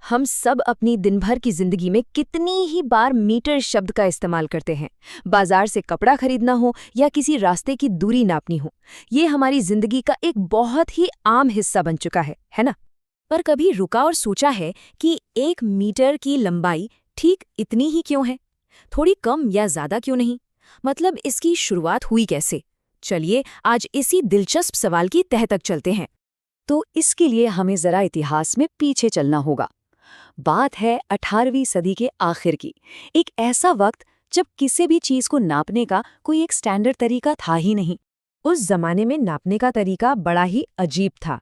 हम सब अपनी दिन भर की जिंदगी में कितनी ही बार मीटर शब्द का इस्तेमाल करते हैं। बाजार से कपड़ा खरीदना हो या किसी रास्ते की दूरी नापनी हो, ये हमारी जिंदगी का एक बहुत ही आम हिस्सा बन चुका है ना? पर कभी रुका और सोचा है कि 1 मीटर की लंबाई ठीक इतनी ही क्यों है? थोड़ी कम या ज्यादा क्यों नहीं? मतलब इसकी शुरुआत हुई कैसे? चलिए आज इसी दिलचस्प सवाल की तह तक चलते हैं। तो इसके लिए हमें जरा इतिहास में पीछे चलना होगा। बात है 18वीं सदी के आखिर की। एक ऐसा वक्त जब किसी भी चीज को नापने का कोई एक स्टैंडर्ड तरीका था ही नहीं। उस जमाने में नापने का तरीका बड़ा ही अजीब था।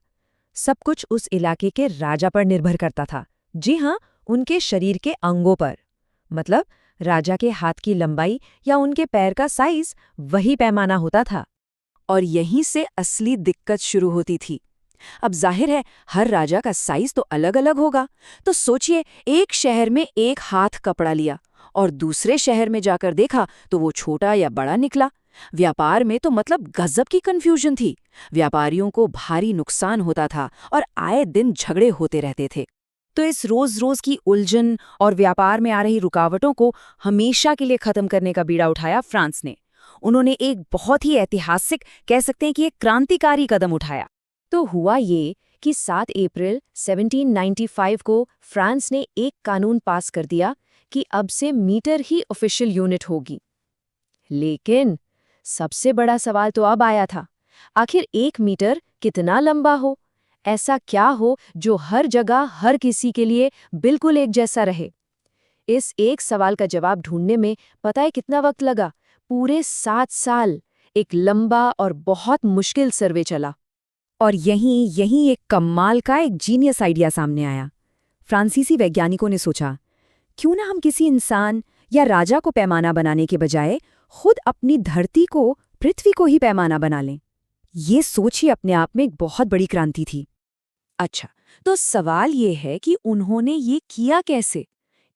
सब कुछ उस इलाके के राजा पर निर्भर करता था। जी हाँ, उनके शरीर के अंगों पर। मतलब राजा के हाथ की लंबाई या उनके पैर का साइज, वही पैमाना होता था। और यहीं से असली दिक्कत शुरू होती थी। अब जाहिर है हर राजा का साइज तो अलग अलग होगा। तो सोचिए, एक शहर में एक हाथ कपड़ा लिया और दूसरे शहर में जाकर देखा तो वो छोटा या बड़ा निकला। व्यापार में तो मतलब गजब की कंफ्यूजन थी। व्यापारियों को भारी नुकसान होता था और आए दिन झगड़े होते रहते थे। तो इस रोज रोज की उलझन और व्यापार में आ रही रुकावटों को हमेशा के लिए खत्म करने का बीड़ा उठाया फ्रांस ने। उन्होंने एक बहुत ही ऐतिहासिक, कह सकते हैं कि एक क्रांतिकारी कदम उठाया। तो हुआ ये कि 7 अप्रैल 1795 को फ्रांस ने एक कानून पास कर दिया कि अब से मीटर ही ऑफिशियल यूनिट होगी। लेकिन सबसे बड़ा सवाल तो अब आया था, आखिर 1 मीटर कितना लंबा हो? ऐसा क्या हो जो हर जगह हर किसी के लिए बिल्कुल एक जैसा रहे? इस एक सवाल का जवाब ढूंढने में पता है कितना वक्त लगा? पूरे 7 साल। एक लंबा और बहुत मुश्किल सर्वे चला। और यहीं एक कमाल का एक जीनियस आइडिया सामने आया। फ्रांसीसी वैज्ञानिकों ने सोचा, क्यों ना हम किसी इंसान या राजा को पैमाना बनाने के बजाय खुद अपनी धरती को, पृथ्वी को ही पैमाना बना लें। ये सोच ही अपने आप में एक बहुत बड़ी क्रांति थी। अच्छा, तो सवाल ये है कि उन्होंने ये किया कैसे?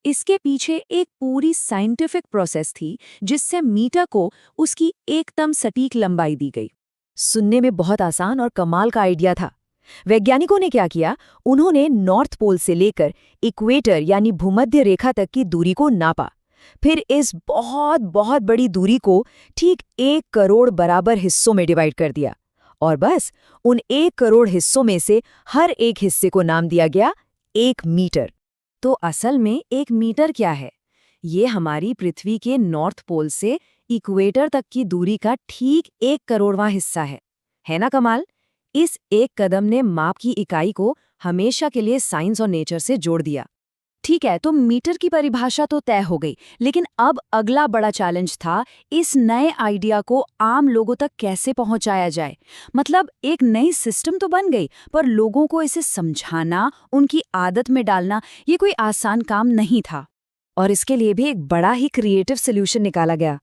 इसके पीछे एक पूरी साइंटिफिक प्रोसेस थी जिससे मीटर को उसकी एकदम सटीक लंबाई दी गई। सुनने में बहुत आसान और कमाल का आइडिया था। वैज्ञानिकों ने क्या किया, उन्होंने नॉर्थ पोल से लेकर इक्वेटर यानी भूमध्य रेखा तक की दूरी को नापा। फिर इस बहुत बहुत बड़ी दूरी को ठीक 1 करोड़ बराबर हिस्सों में डिवाइड कर दिया। और बस उन 1 करोड़ हिस्सों में से हर एक हिस्से को नाम दिया गया 1 मीटर। तो असल में 1 मीटर क्या है? ये हमारी पृथ्वी के नॉर्थ पोल से इक्वेटर तक की दूरी का ठीक 1 करोड़वां हिस्सा है ना कमाल? इस एक कदम ने माप की इकाई को हमेशा के लिए साइंस और नेचर से जोड़ दिया। ठीक है, तो मीटर की परिभाषा तो तय हो गई, लेकिन अब अगला बड़ा चैलेंज था इस नए आइडिया को आम लोगों तक कैसे पहुंचाया जाए। मतलब एक नई सिस्टम तो बन गई, पर लोगों को इसे समझाना, उनकी आदत में डालना, ये कोई आसान काम नहीं था। और इसके लिए भी एक बड़ा ही क्रिएटिव सोल्यूशन निकाला गया।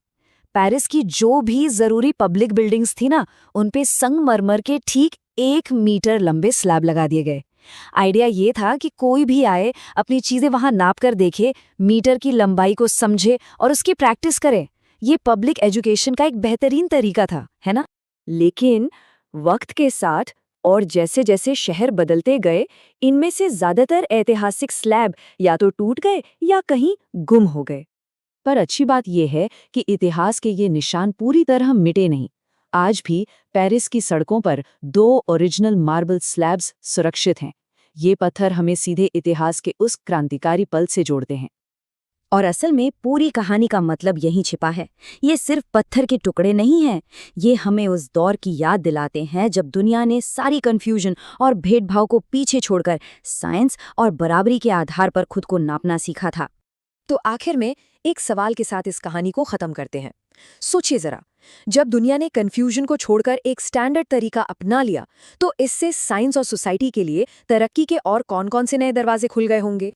पेरिस की जो भी जरूरी पब्लिक बिल्डिंग्स थी ना, उन पे संगमरमर के ठीक 1 मीटर लंबे स्लैब लगा दिए गए। आइडिया ये था कि कोई भी आए, अपनी चीजें वहां नाप कर देखे, मीटर की लंबाई को समझे और उसकी प्रैक्टिस करे। ये पब्लिक एजुकेशन का एक बेहतरीन तरीका था, है ना? लेकिन वक्त के साथ और जैसे जैसे शहर बदलते गए, इनमें से ज्यादातर ऐतिहासिक स्लैब या तो टूट गए या कहीं गुम हो गए। पर अच्छी बात यह है कि इतिहास के ये निशान पूरी तरह मिटे नहीं। आज भी पेरिस की सड़कों पर 2 ओरिजिनल मार्बल स्लैब्स सुरक्षित हैं। ये पत्थर हमें सीधे इतिहास के उस क्रांतिकारी पल से जोड़ते हैं। और असल में पूरी कहानी का मतलब यहीं छिपा है। ये सिर्फ पत्थर के टुकड़े नहीं हैं, ये हमें उस दौर की याद दिलाते हैं जब दुनिया ने सारी कन्फ्यूजन और भेदभाव को पीछे छोड़कर साइंस और बराबरी के आधार पर खुद को नापना सीखा था। तो आखिर में एक सवाल के साथ इस कहानी को खत्म करते हैं। सोचिए जरा, जब दुनिया ने कन्फ्यूजन को छोड़कर एक स्टैंडर्ड तरीका अपना लिया, तो इससे साइंस और सोसाइटी के लिए तरक्की के और कौन-कौन से नए दरवाजे खुल गए होंगे?